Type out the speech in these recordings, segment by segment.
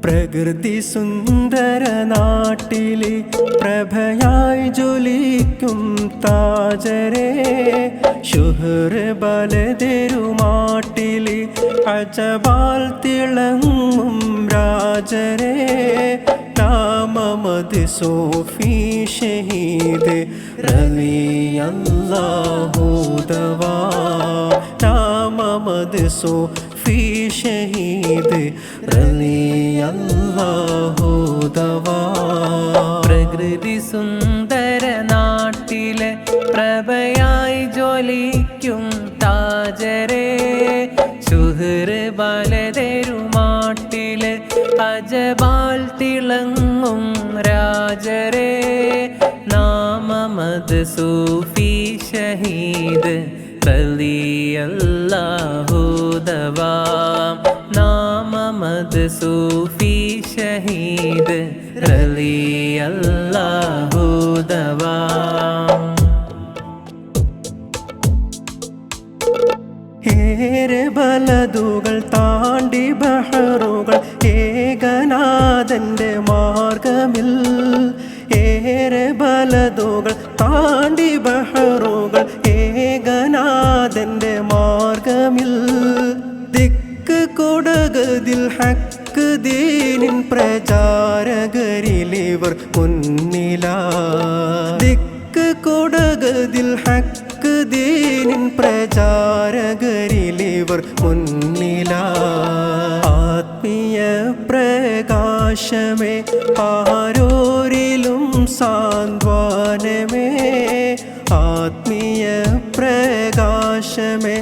പ്രകൃതി സുന്ദര നാട്ടിലെ പ്രഭയായി ജ്വലിക്കും താജരെ, ശുഹ്ർ ബലതെരുമാട്ടിലെ അജബാൽ തിളങ്ങും രാജരെ. നാമമത് സോഫി ഷഹീദ് റളിയല്ലാഹു ദവാ, നാമമത് സോഫി ഷഹീദ് റളിയല്ലാഹു ദവാ. പ്രകൃതി സുന്ദര നാട്ടിലെ പ്രഭയായി ജ്വലിക്കും താജരെ, ശുഹ്ർ ബലതെരുമാട്ടിലെ അജബാൽ തിളങ്ങും രാജരെ. നാമമത് സൂഫി ഷഹീദ് റളിയല്ലാഹു ദവാ, നാമമത് സൂഫി ഷഹീദ് റളിയല്ലാഹു ദവാ. ഏറെ ബലതുകൾ താണ്ടി ബഹറുകൾ ഏകനാഥന്റെ മാർഗമിൽ, ഏറെ ബലതുകൾ താണ്ടി ബഹറുകൾ ഏകനാഥന്റെ മാർഗമിൽ. ദിക്ക് കൊടകതിൽ ഹക്ക് ദീനിൻ പ്രചാരകരിലിവർ മുന്നിലാ, ദിക്ക് കൊടകതിൽ ഹക്ക് ദീനിൻ പ്രചാരകരിലിവർ മുന്നിലാ. ആത്മീയ പ്രകാശമേ ആരോരിലും സാന്ത്വനമേ, ആത്മീയ പ്രകാശമേ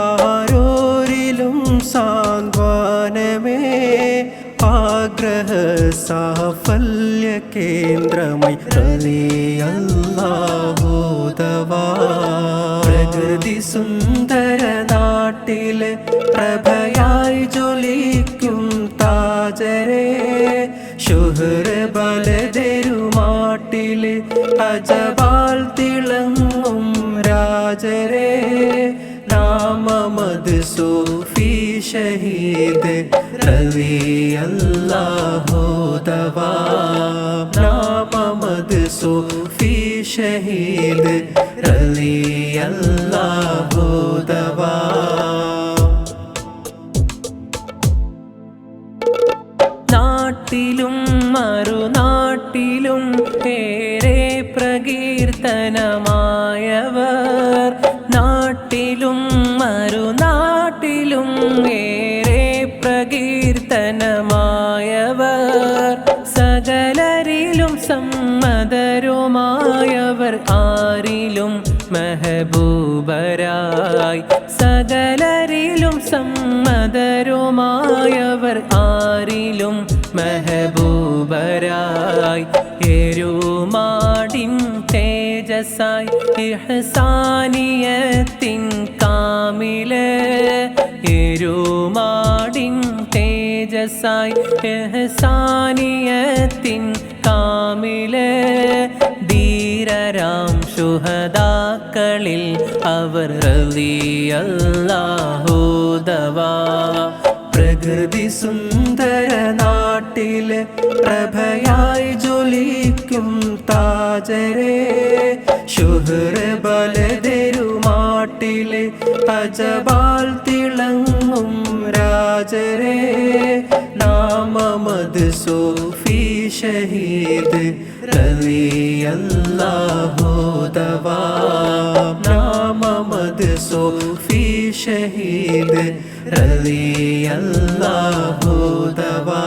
ആരോരിലും സാന്ത്വനമേ. ആഗ്രഹ സാഫല്യ കേന്ദ്രമായി റളിയല്ലാഹു ദവാ. പ്രകൃതി സുന്ദര നാട്ടിലെ പ്രഭയായി ജ്വലിക്കും താജരെ, ശുഹ്ർ ബലതെരുമാട്ടിലെ അജബാൽ തിളങ്ങും രാജരെ. നാമമത് സൂഫി ഷഹീദ് റളിയല്ലാഹു ദവാ, നാമമത് സൂഫി ഷഹീദ് റളിയല്ലാഹു ദവാ. നാട്ടിലും മറുനാട്ടിലും ഏറെ പ്രകീർത്തനമായവർ, നാട്ടിലും മറുനാട്ടിലും ഏറെ പ്രകീർത്തനമായവർ. സകലരിലും സമ്മതരുമായവർ, ആരിലും മെഹബൂബരായി. സകലരിലും സമ്മതരുമായവർ, ആരിലും മെഹബൂബരായി. എരുമാടിൻ തേജസായി ഇഹ്സാനിയത്തിൻ കാമില്, എരുമാടിൻ തേജസായി ഇഹ്സാനിയത്തിൻ കാമില്. ധീരരാം ശുഹദാക്കളിൽ അവർ റളിയല്ലാഹു ദവാ. പ്രകൃതി സുന്ദര നാട്ടിലെ പ്രഭയായി ജ്വലിക്കും താജരെ, ശുഹ്ർ ബലതെരുമാട്ടിലെ അജബാൽ തിളങ്ങും രാജരെ. നാമമത് സൂഫി ഷഹീദ് റളിയല്ലാഹു ദവാ, നാമമത് സൂഫി ഷഹീദ് റളിയല്ലാഹു ദവാ.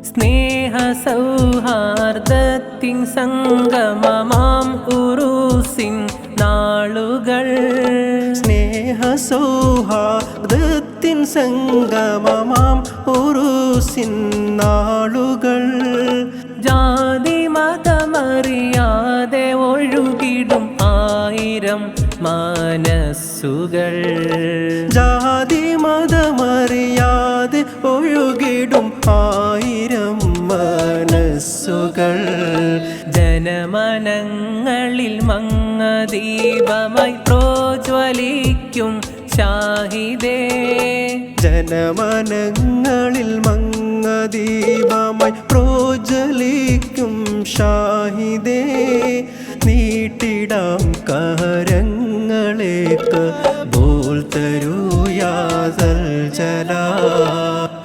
സ്നേഹ സൗഹാർദ്ദത്തിൻ സംഗമമാം ഉറൂസിൻ നാളുകൾ, സ്നേഹ സൗഹാർദ്ദത്തിൻ സംഗമമാം ഉറൂസിൻ നാളുകൾ. ജാതി മതമറിയാതെ ഒഴുകിടും ആയിരം മനസ്സുകൾ, ജാതി മതമറിയാതെ ഒഴുകിടും ആയിരം മനസ്സുകൾ. ജനമനങ്ങളിൽ മങ്ങദീപമായി പ്രോജ്വലിക്കും ഷാഹിദേ ജനമനങ്ങളിൽ മങ്ങദീപമായി പ്രോജ്വലിക്കും ഷാഹിദേ നീട്ടിടാം കരങ്ങളേക്ക് ബോൽ തരൂ യാദൽ ജലാ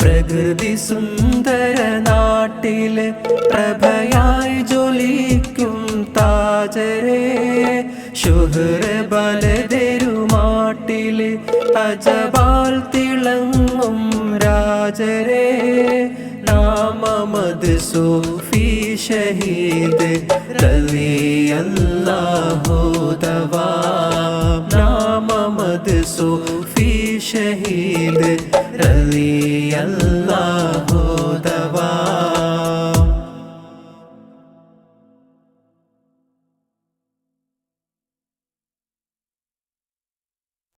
പ്രകൃതി സുന്ദര നാട്ടിലെ പ്രഭയായി ജ്വലിക്കും താജരേ ശുഹ്ര ബലതെരുമാട്ടിലെ അജബാൽ തിളങ്ങും രാജരേ നാമമത് സൂഫി ഷഹീദ് റളിയല്ലാഹു തആല നാമമത് സൂഫി ഷഹീദ് റളിയല്ലാഹു